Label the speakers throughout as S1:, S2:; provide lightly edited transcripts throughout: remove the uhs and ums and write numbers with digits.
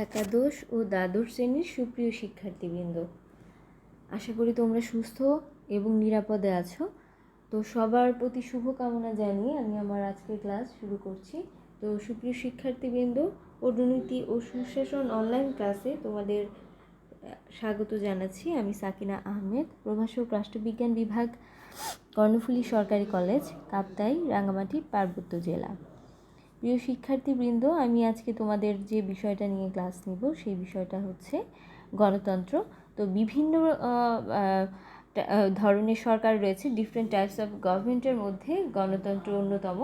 S1: একাদশ ও দ্বাদশ শ্রেণীর সুপ্রিয় শিক্ষার্থীবৃন্দ, আশা করি তোমরা সুস্থ এবং নিরাপদে আছো। তো সবার প্রতি শুভকামনা জানিয়ে আমি আমার আজকের ক্লাস শুরু করছি। তো সুপ্রিয় শিক্ষার্থীবৃন্দ, পৌরনীতি ও সুশাসন অনলাইন ক্লাসে তোমাদের স্বাগত জানাচ্ছি। আমি সাকিনা আহমেদ, প্রভাষক, রাষ্ট্রবিজ্ঞান বিভাগ, কর্ণফুলী সরকারি কলেজ, কাপ্তাই, রাঙ্গামাটি, পার্বত্য জেলা। প্রিয় শিক্ষার্থীবৃন্দ, আমি আজকে তোমাদের যে বিষয়টা নিয়ে ক্লাস নিব সেই বিষয়টা হচ্ছে গণতন্ত্র। তো বিভিন্ন ধরনের সরকার রয়েছে, ডিফারেন্ট টাইপস অফ গভর্নমেন্টের মধ্যে গণতন্ত্র অন্যতম।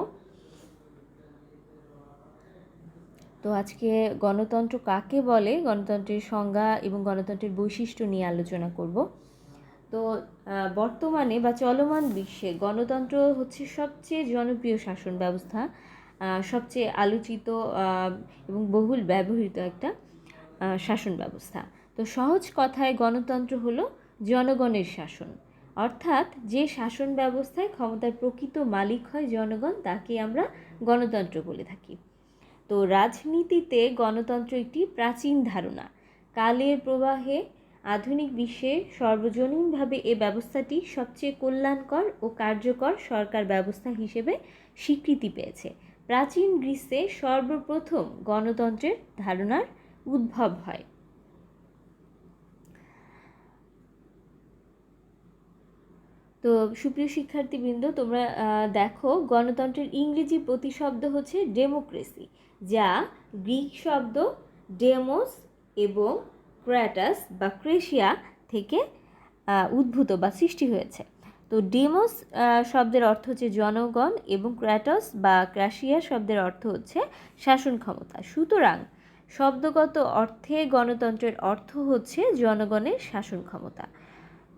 S1: তো আজকে গণতন্ত্র কাকে বলে, গণতন্ত্রের সংজ্ঞা এবং গণতন্ত্রের বৈশিষ্ট্য নিয়ে আলোচনা করব। তো বর্তমানে বা চলমান বিশ্বে গণতন্ত্র হচ্ছে সবচেয়ে জনপ্রিয় শাসন ব্যবস্থা, সবচেয়ে আলোচিত এবং বহুল ব্যবহৃত একটা শাসন ব্যবস্থা। তো সহজ কথায় গণতন্ত্র হলো জনগণের শাসন, অর্থাৎ যে শাসন ব্যবস্থায় ক্ষমতার প্রকৃত মালিক হয় জনগণ, তাকে আমরা গণতন্ত্র বলে থাকি। তো রাজনীতিতে গণতন্ত্র একটি প্রাচীন ধারণা। কালের প্রবাহে আধুনিক বিশ্বে সর্বজনীনভাবে এ ব্যবস্থাটি সবচেয়ে কল্যাণকর ও কার্যকর সরকার ব্যবস্থা হিসেবে স্বীকৃতি পেয়েছে। প্রাচীন গ্রিসে সর্বপ্রথম গণতন্ত্রের ধারণার উদ্ভব হয়। তো সুপ্রিয় শিক্ষার্থীবৃন্দ, তোমরা দেখো, গণতন্ত্রের ইংরেজি প্রতিশব্দ হচ্ছে ডেমোক্রেসি, যা গ্রিক শব্দ ডেমোস এবং ক্র্যাটাস বা ক্রেশিয়া থেকে উদ্ভূত বা সৃষ্টি হয়েছে। তো ডেমোস শব্দের অর্থ হচ্ছে জনগণ এবং ক্র্যাটাস বা ক্রাশিয়া শব্দের অর্থ হচ্ছে শাসন ক্ষমতা। সুতরাং শব্দগত অর্থে গণতন্ত্রের অর্থ হচ্ছে জনগণের শাসন ক্ষমতা।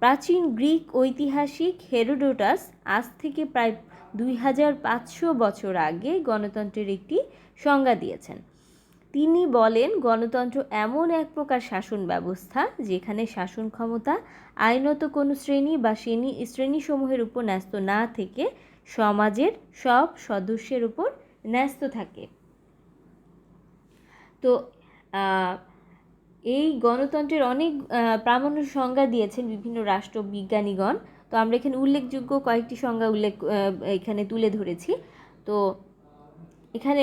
S1: প্রাচীন গ্রিক ঐতিহাসিক হেরোডোটাস আজ থেকে প্রায় 2500 বছর আগে গণতন্ত্রের একটি সংজ্ঞা দিয়েছেন। তিনি বলেন, গণতন্ত্র এমন এক প্রকার শাসন ব্যবস্থা যেখানে শাসন ক্ষমতা আইনত কোনো শ্রেণী বা শ্রেণীসমূহের উপর ন্যস্ত না থেকে সমাজের সব সদস্যের উপর ন্যস্ত থাকে। তো এই গণতন্ত্রের অনেক প্রামাণ্য সংজ্ঞা দিয়েছেন বিভিন্ন রাষ্ট্রবিজ্ঞানীগণ। তো আমরা এখানে উল্লেখযোগ্য কয়েকটি সংজ্ঞা এখানে তুলে ধরেছি। তো এখানে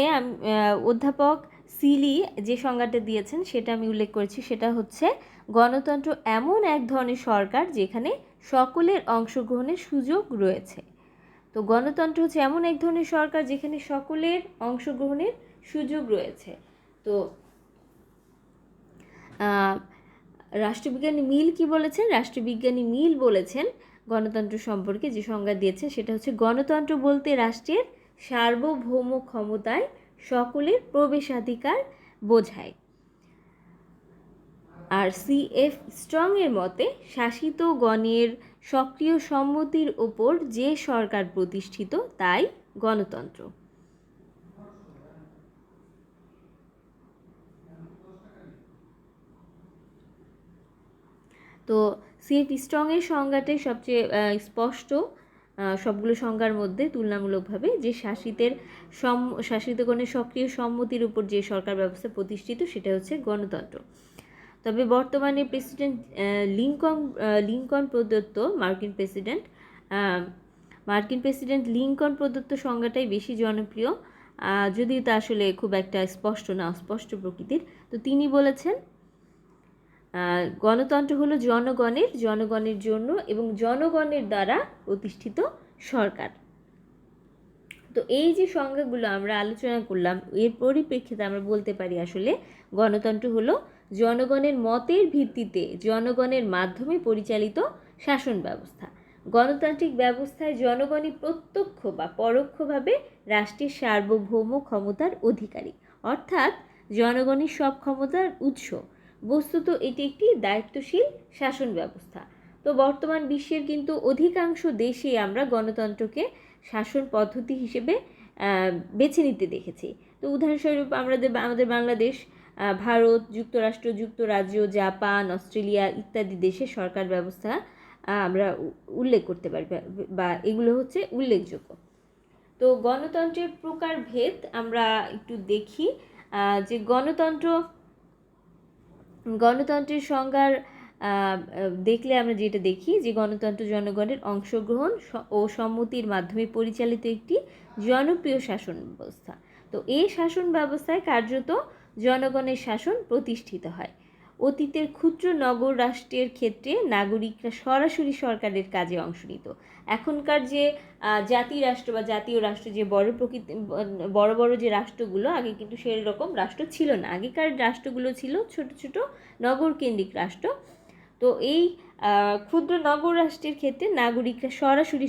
S1: অধ্যাপক সিলি যে সংজ্ঞাটা দিয়েছেন সেটা আমি উল্লেখ করেছি। সেটা হচ্ছে, গণতন্ত্র এমন এক ধরনের সরকার যেখানে সকলের অংশগ্রহণের সুযোগ রয়েছে। তো গণতন্ত্র হচ্ছে এমন এক ধরনের সরকার যেখানে সকলের অংশগ্রহণের সুযোগ রয়েছে। তো রাষ্ট্রবিজ্ঞানী মিল কি বলেছেন? রাষ্ট্রবিজ্ঞানী মিল বলেছেন গণতন্ত্র সম্পর্কে যে সংজ্ঞা দিয়েছে সেটা হচ্ছে, গণতন্ত্র বলতে রাষ্ট্রের সার্বভৌম ক্ষমতায় সকলের প্রবেশাধিকার বোঝায়। আর C.F. স্ট্রং এর মতে, শাসিত গণের সক্রিয় সম্মতির ওপর যে সরকার প্রতিষ্ঠিত তাই গণতন্ত্র। তো C.F. স্ট্রংয়ের সংজ্ঞাটাই সবচেয়ে স্পষ্ট সবগুলো সংজ্ঞার মধ্যে তুলনামূলকভাবে, যে শাসিতগণের সক্রিয় সম্মতির উপর যে সরকার ব্যবস্থা প্রতিষ্ঠিত সেটা হচ্ছে গণতন্ত্র। তবে বর্তমানে প্রেসিডেন্ট লিঙ্কন প্রদত্ত মার্কিন প্রেসিডেন্ট লিঙ্কন প্রদত্ত সংজ্ঞাটাই বেশি জনপ্রিয়, যদিও তা আসলে খুব একটা স্পষ্ট না, অস্পষ্ট প্রকৃতির। তো তিনি বলেছেন, গণতন্ত্র হলো জনগণের জন্য এবং জনগণের দ্বারা প্রতিষ্ঠিত সরকার। তো এই যে সংজ্ঞাগুলো আমরা আলোচনা করলাম, এর পরিপ্রেক্ষিতে আমরা বলতে পারি আসলে গণতন্ত্র হলো জনগণের মতের ভিত্তিতে জনগণের মাধ্যমে পরিচালিত শাসন ব্যবস্থা। গণতান্ত্রিক ব্যবস্থায় জনগণই প্রত্যক্ষ বা পরোক্ষভাবে রাষ্ট্রের সার্বভৌম ক্ষমতার অধিকারী, অর্থাৎ জনগণই সব ক্ষমতার উৎস। বস্তুত এটি একটি দায়িত্বশীল শাসন ব্যবস্থা। তো বর্তমান বিশ্বের কিন্তু অধিকাংশ দেশে আমরা গণতন্ত্রকে শাসন পদ্ধতি হিসেবে বেছে নিতে দেখেছি। তো উদাহরণস্বরূপ আমাদের বাংলাদেশ, ভারত, যুক্তরাষ্ট্র, যুক্তরাজ্য, জাপান, অস্ট্রেলিয়া ইত্যাদি দেশের সরকার ব্যবস্থা আমরা উল্লেখ করতে পারি, বা এগুলো হচ্ছে উল্লেখযোগ্য। তো গণতন্ত্রের প্রকারভেদ আমরা একটু দেখি, যে গণতন্ত্র গণতন্ত্রের সংজ্ঞার দেখলে আমরা যেটা দেখি যে গণতন্ত্র জনগণের অংশগ্রহণ ও সম্মতির মাধ্যমে পরিচালিত একটি জনপ্রিয় শাসন ব্যবস্থা। তো এই শাসন ব্যবস্থায় কার্যত জনগণের শাসন প্রতিষ্ঠিত হয়। অতীতের ক্ষুদ্র নগর রাষ্ট্রের ক্ষেত্রে নাগরিকরা সরাসরি সরকারের কাজে অংশ নিত। এখনকার যে জাতি রাষ্ট্র বা জাতীয় রাষ্ট্র, যে বড় বড় যে রাষ্ট্রগুলো, আগে কিন্তু সেই রকম রাষ্ট্র ছিল না। আগেকার রাষ্ট্রগুলো ছিল ছোট ছোট নগর কেন্দ্রিক রাষ্ট্র। তো এই ক্ষুদ্র নগর রাষ্ট্রের ক্ষেত্রে নাগরিকরা সরাসরি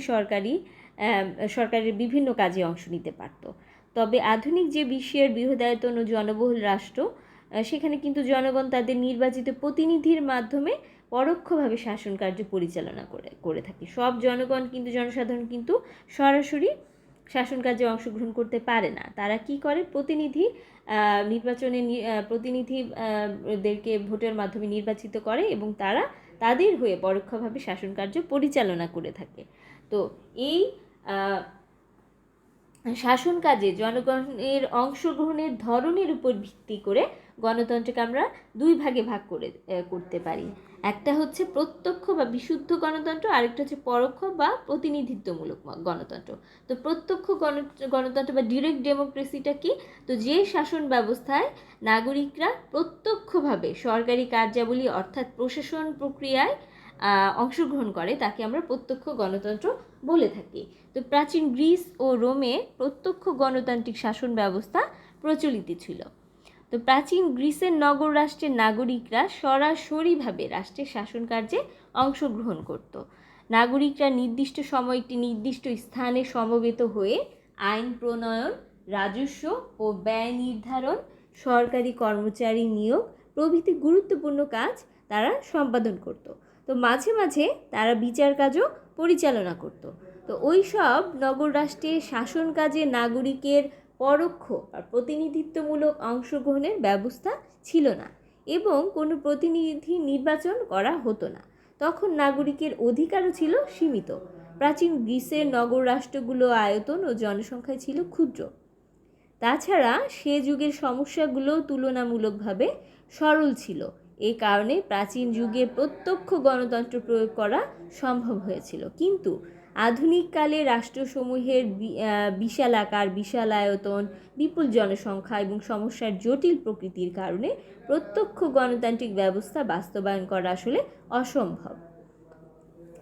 S1: সরকারের বিভিন্ন কাজে অংশ নিতে পারত। তবে আধুনিক যে বিশ্বের বৃহদায়তন ও জনবহুল রাষ্ট্র, সেখানে কিন্তু জনগণ তাদের নির্বাচিত প্রতিনিধির মাধ্যমে পরোক্ষভাবে শাসন কার্য পরিচালনা করে থাকে। সব জনসাধারণ কিন্তু সরাসরি শাসন কার্যে অংশগ্রহণ করতে পারে না। তারা কি করে, প্রতিনিধিদেরকে ভোটের মাধ্যমে নির্বাচিত করে এবং তারা তাদের হয়ে পরোক্ষভাবে শাসন কার্য পরিচালনা করে থাকে। তো এই শাসন কাজে জনগণের অংশগ্রহণের ধরনের উপর ভিত্তি করে গণতন্ত্রকে আমরা দুই ভাগে ভাগ করতে পারি। একটা হচ্ছে প্রত্যক্ষ বা বিশুদ্ধ গণতন্ত্র, আরেকটা হচ্ছে পরোক্ষ বা প্রতিনিধিত্বমূলক গণতন্ত্র। তো প্রত্যক্ষ গণতন্ত্র বা ডিরেক্ট ডেমোক্রেসিটা কি? তো যে শাসন ব্যবস্থায় নাগরিকরা প্রত্যক্ষভাবে সরকারি কার্যাবলী অর্থাৎ প্রশাসন প্রক্রিয়ায় অংশগ্রহণ করে, তাকে আমরা প্রত্যক্ষ গণতন্ত্র বলে থাকি। তো প্রাচীন গ্রিস ও রোমে প্রত্যক্ষ গণতান্ত্রিক শাসন ব্যবস্থা প্রচলিত ছিল। তো প্রাচীন গ্রিসের নগর রাষ্ট্রের নাগরিকরা সরাসরিভাবে রাষ্ট্রের শাসন কার্যে অংশগ্রহণ করত। নাগরিকরা নির্দিষ্ট সময় একটি নির্দিষ্ট স্থানে সমবেত হয়ে আইন প্রণয়ন, রাজস্ব ও ব্যয় নির্ধারণ, সরকারি কর্মচারী নিয়োগ প্রভৃতি গুরুত্বপূর্ণ কাজ তারা সম্পাদন করত। তো মাঝে মাঝে তারা বিচার কাজও পরিচালনা করত। তো ওই সব নগর রাষ্ট্রের শাসন কাজে নাগরিকের পরোক্ষ আর প্রতিনিধিত্বমূলক অংশগ্রহণের ব্যবস্থা ছিল না এবং কোনো প্রতিনিধি নির্বাচন করা হতো না। তখন নাগরিকের অধিকারও ছিল সীমিত। প্রাচীন গ্রিসের নগর রাষ্ট্রগুলো আয়তন ও জনসংখ্যায় ছিল ক্ষুদ্র। তাছাড়া সে যুগের সমস্যাগুলো তুলনামূলকভাবে সরল ছিল। এই কারণে প্রাচীন যুগে প্রত্যক্ষ গণতন্ত্র প্রয়োগ করা সম্ভব হয়েছিল। কিন্তু আধুনিক কালে রাষ্ট্রসমূহের বিশাল আকার, বিশাল আয়তন, বিপুল জনসংখ্যা এবং সমস্যার জটিল প্রকৃতির কারণে প্রত্যক্ষ গণতান্ত্রিক ব্যবস্থা বাস্তবায়ন করা আসলে অসম্ভব।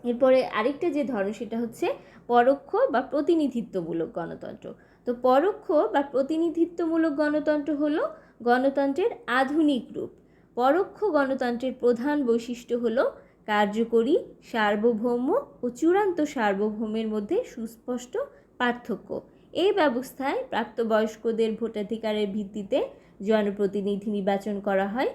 S1: এরপরে আরেকটা যে ধরন, সেটা হচ্ছে পরোক্ষ বা প্রতিনিধিত্বমূলক গণতন্ত্র। তো পরোক্ষ বা প্রতিনিধিত্বমূলক গণতন্ত্র হলো গণতন্ত্রের আধুনিক রূপ। পরোক্ষ গণতন্ত্রের প্রধান বৈশিষ্ট্য হলো কার্যকরী, সার্বভৌম ও চূড়ান্ত সার্বভৌমের মধ্যে সুস্পষ্ট পার্থক্য। এই ব্যবস্থায় প্রাপ্তবয়স্কদের ভোটাধিকারের ভিত্তিতে জনপ্রতিনিধি নির্বাচন করা হয়।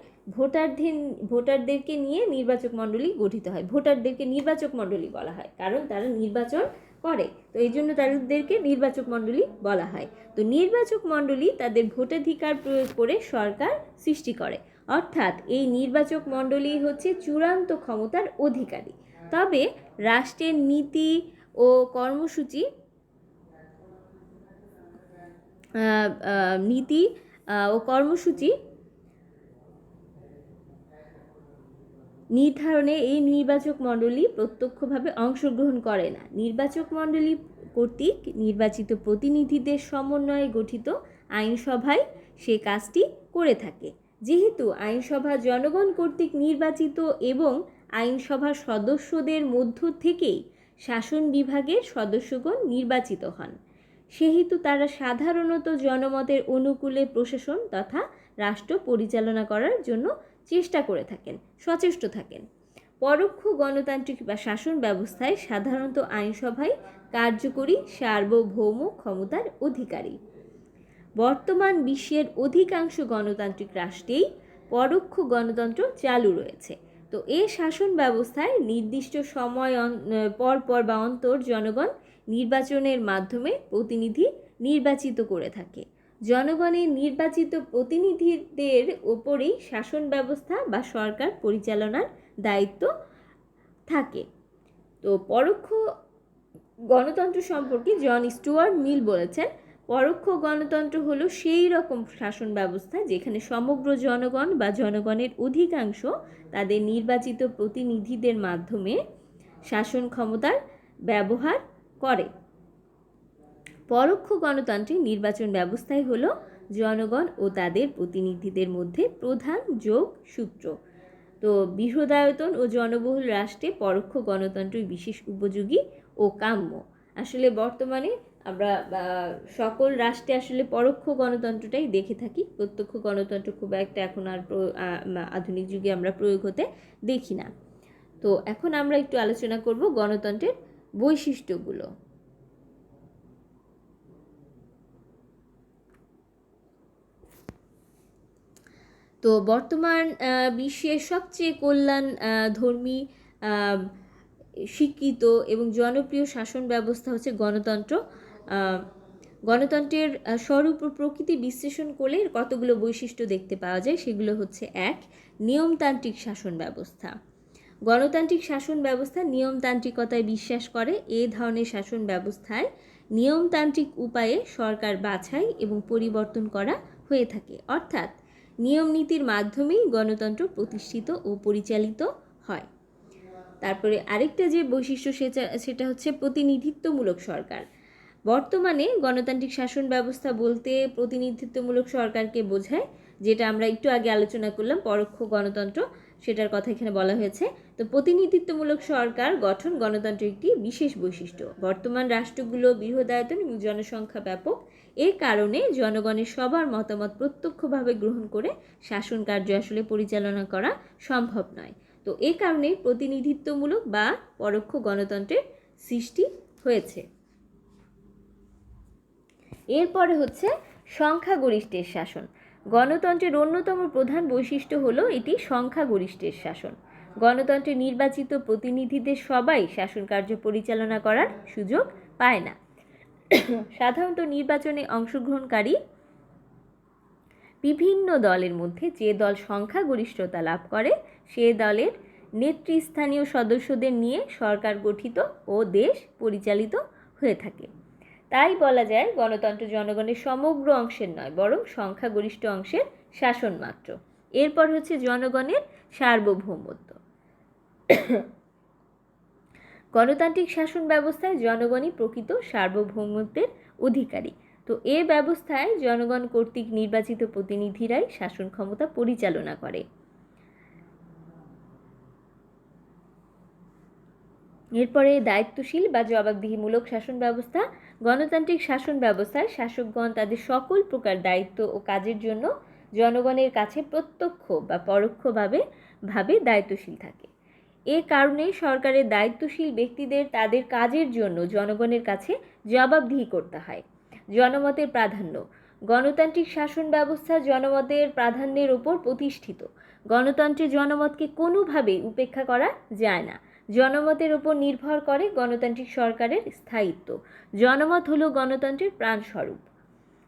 S1: ভোটারদেরকে নিয়ে নির্বাচক মণ্ডলী গঠিত হয়। ভোটারদেরকে নির্বাচক মণ্ডলী বলা হয়, কারণ তারা নির্বাচন করে। তো এই জন্য তাদেরকে নির্বাচক মণ্ডলী বলা হয়। তো নির্বাচক মণ্ডলী তাদের ভোটাধিকার প্রয়োগ করে সরকার সৃষ্টি করে, অর্থাৎ এই নির্বাচক মণ্ডলী হচ্ছে চূড়ান্ত ক্ষমতার অধিকারী। তবে রাষ্ট্রের নীতি ও কর্মসূচি নির্ধারণে এই নির্বাচক মণ্ডলী প্রত্যক্ষভাবে অংশগ্রহণ করে না। নির্বাচক মণ্ডলী কর্তৃক নির্বাচিত প্রতিনিধিদের সমন্বয়ে গঠিত আইনসভায় সে কাজটি করে থাকে। যেহেতু আইনসভা জনগণ কর্তৃক নির্বাচিত এবং আইনসভার সদস্যদের মধ্য থেকেই শাসন বিভাগের সদস্যগণ নির্বাচিত হন, সেহেতু তারা সাধারণত জনমতের অনুকূলে প্রশাসন তথা রাষ্ট্র পরিচালনা করার জন্য সচেষ্ট থাকেন। পরোক্ষ গণতান্ত্রিক বা শাসন ব্যবস্থায় সাধারণত আইনসভায় কার্যকরী সার্বভৌম ক্ষমতার অধিকারী। বর্তমান বিশ্বের অধিকাংশ গণতান্ত্রিক রাষ্ট্রেই পরোক্ষ গণতন্ত্র চালু রয়েছে। তো এই শাসন ব্যবস্থায় নির্দিষ্ট সময় পর বা অন্তর জনগণ নির্বাচনের মাধ্যমে প্রতিনিধি নির্বাচিত করে থাকে। জনগণের নির্বাচিত প্রতিনিধিদের ওপরেই শাসন ব্যবস্থা বা সরকার পরিচালনার দায়িত্ব থাকে। তো পরোক্ষ গণতন্ত্র সম্পর্কে জন স্টুয়ার্ট মিল বলেছেন, পরোক্ষ গণতন্ত্র হলো সেই রকম শাসন ব্যবস্থা যেখানে সমগ্র জনগণ বা জনগণের অধিকাংশ তাদের নির্বাচিত প্রতিনিধিদের মাধ্যমে শাসন ক্ষমতার ব্যবহার করে। পরোক্ষ গণতান্ত্রিক নির্বাচন ব্যবস্থাই হলো জনগণ ও তাদের প্রতিনিধিদের মধ্যে প্রধান যোগসূত্র। তো বৃহদায়তন ও জনবহুল রাষ্ট্রে পরোক্ষ গণতন্ত্রই বিশেষ উপযোগী ও কাম্য। আসলে বর্তমানে আমরা সকল রাষ্ট্রে আসলে পরোক্ষ গণতন্ত্রটাই দেখে থাকি, প্রত্যক্ষ গণতন্ত্র খুব একটা এখন আর আধুনিক যুগে আমরা প্রয়োগ হতে দেখি না। তো এখন আমরা একটু আলোচনা করব গণতন্ত্রের বৈশিষ্ট্যগুলো। তো বর্তমান বিশ্বের সবচেয়ে কল্যাণধর্মী স্বীকৃত এবং জনপ্রিয় শাসন ব্যবস্থা হচ্ছে গণতন্ত্র। গণতন্ত্রের স্বরূপ ও প্রকৃতি বিশ্লেষণ করলে কতগুলো বৈশিষ্ট্য দেখতে পাওয়া যায়। সেগুলো হচ্ছে: 1. নিয়মতান্ত্রিক শাসন ব্যবস্থা। গণতান্ত্রিক শাসন ব্যবস্থা নিয়মতান্ত্রিকতায় বিশ্বাস করে। এই ধরনের শাসন ব্যবস্থায় নিয়মতান্ত্রিক উপায়ে সরকার বাছাই এবং পরিবর্তন করা হয়ে থাকে, অর্থাৎ নিয়ম নীতির মাধ্যমেই গণতন্ত্র প্রতিষ্ঠিত ও পরিচালিত হয়। তারপরে আরেকটা যে বৈশিষ্ট্য সেটা হচ্ছে প্রতিনিধিত্বমূলক সরকার। বর্তমানে গণতান্ত্রিক শাসন ব্যবস্থা বলতে প্রতিনিধিত্বমূলক সরকারকে বোঝায়, যেটা আমরা একটু আগে আলোচনা করলাম পরোক্ষ গণতন্ত্র, সেটার কথা এখানে বলা হয়েছে। তো প্রতিনিধিত্বমূলক সরকার গঠন গণতন্ত্রের একটি বিশেষ বৈশিষ্ট্য। বর্তমান রাষ্ট্রগুলো বৃহদায়তন এবং জনসংখ্যা ব্যাপক। এর কারণে জনগণের সবার মতামত প্রত্যক্ষভাবে গ্রহণ করে শাসন কার্য আসলে পরিচালনা করা সম্ভব নয়। তো এই কারণে প্রতিনিধিত্বমূলক বা পরোক্ষ গণতন্ত্রের সৃষ্টি হয়েছে। এরপরে হচ্ছে সংখ্যাগরিষ্ঠের শাসন। গণতন্ত্রের অন্যতম প্রধান বৈশিষ্ট্য হলো এটি সংখ্যাগরিষ্ঠের শাসন। গণতন্ত্রে নির্বাচিত প্রতিনিধিদের সবাই শাসন কার্য পরিচালনা করার সুযোগ পায় না। সাধারণত নির্বাচনে অংশগ্রহণকারী বিভিন্ন দলের মধ্যে যে দল সংখ্যাগরিষ্ঠতা লাভ করে সে দলের নেতৃস্থানীয় সদস্যদের নিয়ে সরকার গঠিত ও দেশ পরিচালিত হয়ে থাকে। তাই বলা যায় গণতন্ত্র জনগণের সমগ্র অংশের নয়, বরং সংখ্যাগরিষ্ঠ অংশের শাসন মাত্র। এরপর হচ্ছে জনগণের সার্বভৌমত্ব। গণতান্ত্রিক শাসন ব্যবস্থায় জনগণই প্রকৃত সার্বভৌমত্বের অধিকারী। তো এ ব্যবস্থায় জনগণ কর্তৃক নির্বাচিত প্রতিনিধিরাই শাসন ক্ষমতা পরিচালনা করে। এরপরে দায়িত্বশীল বা জবাবদিহিমূলক শাসন ব্যবস্থা। গণতান্ত্রিক শাসন ব্যবস্থায় শাসকগণ তাদের সকল প্রকার দায়িত্ব ও কাজের জন্য জনগণের কাছে প্রত্যক্ষ বা পরোক্ষভাবে দায়িত্বশীল থাকে। এ কারণে সরকারের দায়িত্বশীল ব্যক্তিদের তাদের কাজের জন্য জনগণের কাছে জবাবদিহি করতে হয়। জনমতের প্রাধান্য। গণতান্ত্রিক শাসন ব্যবস্থা জনমতের প্রাধান্যের ওপর প্রতিষ্ঠিত। গণতন্ত্রে জনমতকে কোনোভাবেই উপেক্ষা করা যায় না। জনমতের ওপর নির্ভর করে গণতান্ত্রিক সরকারের স্থায়িত্ব। জনমত হলো গণতন্ত্রের প্রাণস্বরূপ।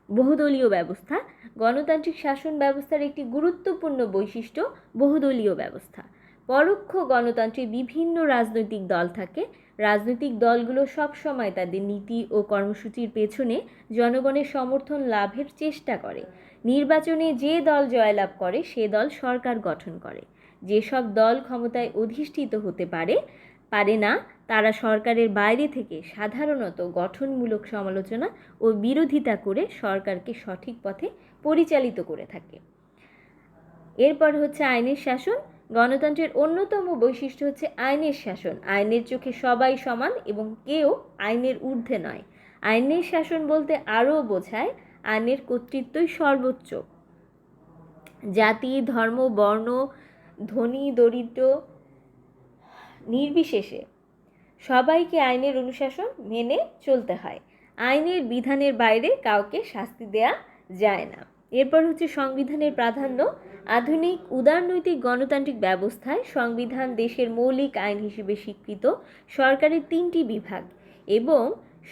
S1: বহুদলীয় ব্যবস্থা। গণতান্ত্রিক শাসন ব্যবস্থার একটি গুরুত্বপূর্ণ বৈশিষ্ট্য বহুদলীয় ব্যবস্থা। পরোক্ষ গণতন্ত্রে বিভিন্ন রাজনৈতিক দল থাকে। রাজনৈতিক দলগুলো সবসময় তাদের নীতি ও কর্মসূচির পেছনে জনগণের সমর্থন লাভের চেষ্টা করে। নির্বাচনে যে দল জয়লাভ করে সে দল সরকার গঠন করে। যেসব দল ক্ষমতায় অধিষ্ঠিত হতে পারে না তারা সরকারের বাইরে থেকে সাধারণত গঠনমূলক সমালোচনা ও বিরোধিতা করে সরকারকে সঠিক পথে পরিচালিত করে থাকে। এরপর হচ্ছে আইনের শাসন। গণতন্ত্রের অন্যতম বৈশিষ্ট্য হচ্ছে আইনের শাসন। আইনের চোখে সবাই সমান এবং কেউ আইনের ঊর্ধ্বে নয়। আইনের শাসন বলতে আরও বোঝায় আইনের কর্তৃত্বই সর্বোচ্চ। জাতি, ধর্ম, বর্ণ, ধনী দরিদ্র নির্বিশেষে সবাইকে আইনের অনুশাসন মেনে চলতে হয়। আইনের বিধানের বাইরে কাউকে শাস্তি দেয়া যায় না। এরপর হচ্ছে সংবিধানের প্রাধান্য। আধুনিক উদারনৈতিক গণতান্ত্রিক ব্যবস্থায় সংবিধান দেশের মৌলিক আইন হিসেবে স্বীকৃত। সরকারের 3টি বিভাগ এবং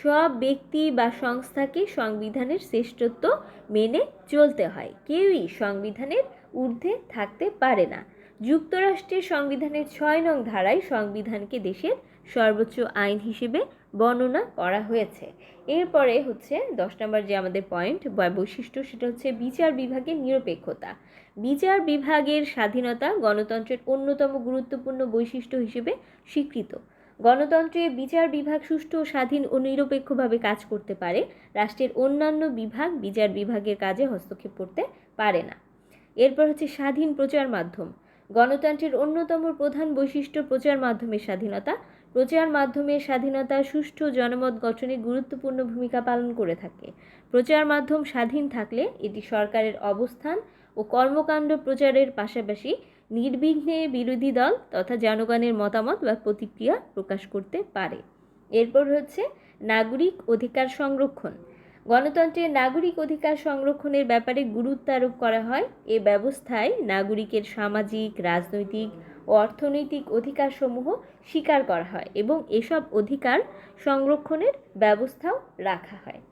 S1: সব ব্যক্তি বা সংস্থাকে সংবিধানের শ্রেষ্ঠত্ব মেনে চলতে হয়। কেউই সংবিধানের ঊর্ধ্বে থাকতে পারে না। যুক্তরাষ্ট্রের সংবিধানের 6 নং ধারায় সংবিধানকে দেশের সর্বোচ্চ আইন হিসেবে বর্ণনা করা হয়েছে। এরপরে হচ্ছে 10 নম্বর যে আমাদের পয়েন্ট বা বৈশিষ্ট্য, সেটা হচ্ছে বিচার বিভাগের নিরপেক্ষতা। বিচার বিভাগের স্বাধীনতা গণতন্ত্রের অন্যতম গুরুত্বপূর্ণ বৈশিষ্ট্য হিসেবে স্বীকৃত। গণতন্ত্রে বিচার বিভাগ সুষ্ঠু, স্বাধীন ও নিরপেক্ষভাবে কাজ করতে পারে। রাষ্ট্রের অন্যান্য বিভাগ বিচার বিভাগের কাজে হস্তক্ষেপ করতে পারে না। এরপর হচ্ছে স্বাধীন প্রচার মাধ্যম। গণতন্ত্রের অন্যতম প্রধান বৈশিষ্ট্য প্রচার মাধ্যমের স্বাধীনতা। প্রচার মাধ্যমের স্বাধীনতা সুষ্ঠু জনমত গঠনে গুরুত্বপূর্ণ ভূমিকা পালন করে থাকে। প্রচার মাধ্যম স্বাধীন থাকলে এটি সরকারের অবস্থান ও কর্মকাণ্ড প্রচারের পাশাপাশি নির্বিঘ্নে বিরোধী দল তথা জনগণের মতামত বা প্রতিক্রিয়া প্রকাশ করতে পারে। এরপর হচ্ছে নাগরিক অধিকার সংরক্ষণ। গণতন্ত্রে নাগরিক অধিকার সংরক্ষণের ব্যাপারে গুরুত্ব আরোপ করা হয়। এ ব্যবস্থায় নাগরিকের সামাজিক, রাজনৈতিক ও অর্থনৈতিক অধিকারসমূহ স্বীকার করা হয় এবং এসব অধিকার সংরক্ষণের ব্যবস্থাও রাখা হয়।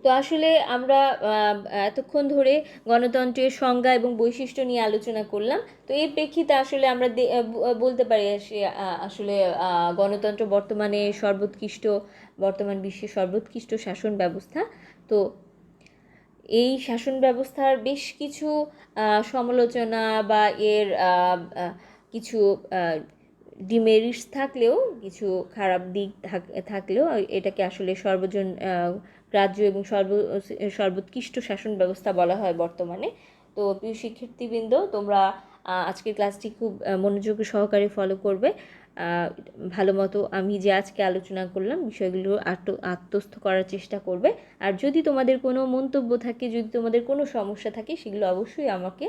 S1: তো আসলে আমরা এতক্ষণ ধরে গণতন্ত্রের সংজ্ঞা এবং বৈশিষ্ট্য নিয়ে আলোচনা করলাম। তো এর প্রেক্ষিতে আসলে আমরা বলতে পারি আসলে গণতন্ত্র বর্তমান বিশ্বের সর্বোৎকৃষ্ট শাসন ব্যবস্থা। তো এই শাসন ব্যবস্থার বেশ কিছু সমালোচনা বা এর কিছু ডিমেরিটস থাকলেও, কিছু খারাপ দিক থাকলেও এটাকে আসলে গ্রাহ্য এবং সর্বোৎকৃষ্ট শাসন ব্যবস্থা বলা হয় বর্তমানে। তো প্রিয় শিক্ষার্থীবৃন্দ, তোমরা আজকের ক্লাসটি খুব মনোযোগ সহকারে ফলো করবে। ভালো মতো আমি যে আজকে আলোচনা করলাম বিষয়গুলো আত্মস্থ করার চেষ্টা করবে। আর যদি তোমাদের কোনো মন্তব্য থাকে, যদি তোমাদের কোনো সমস্যা থাকে, সেগুলো অবশ্যই আমাকে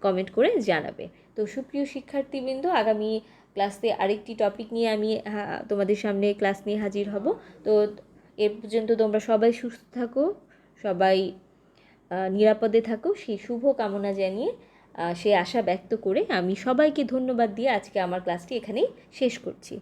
S1: কমেন্ট করে জানাবে। তো সুপ্রিয় শিক্ষার্থীবৃন্দ, আগামী ক্লাসে আরেকটি টপিক নিয়ে আমি তোমাদের সামনে ক্লাস নিয়ে হাজির হব। তো এ পর্যন্ত তোমরা সবাই সুস্থ থাকো, সবাই নিরাপদে থাকো, সেই শুভ কামনা জানিয়ে, সেই আশা ব্যক্ত করে আমি সবাইকে ধন্যবাদ দিয়ে আজকে আমার ক্লাসটি এখানেই শেষ করছি।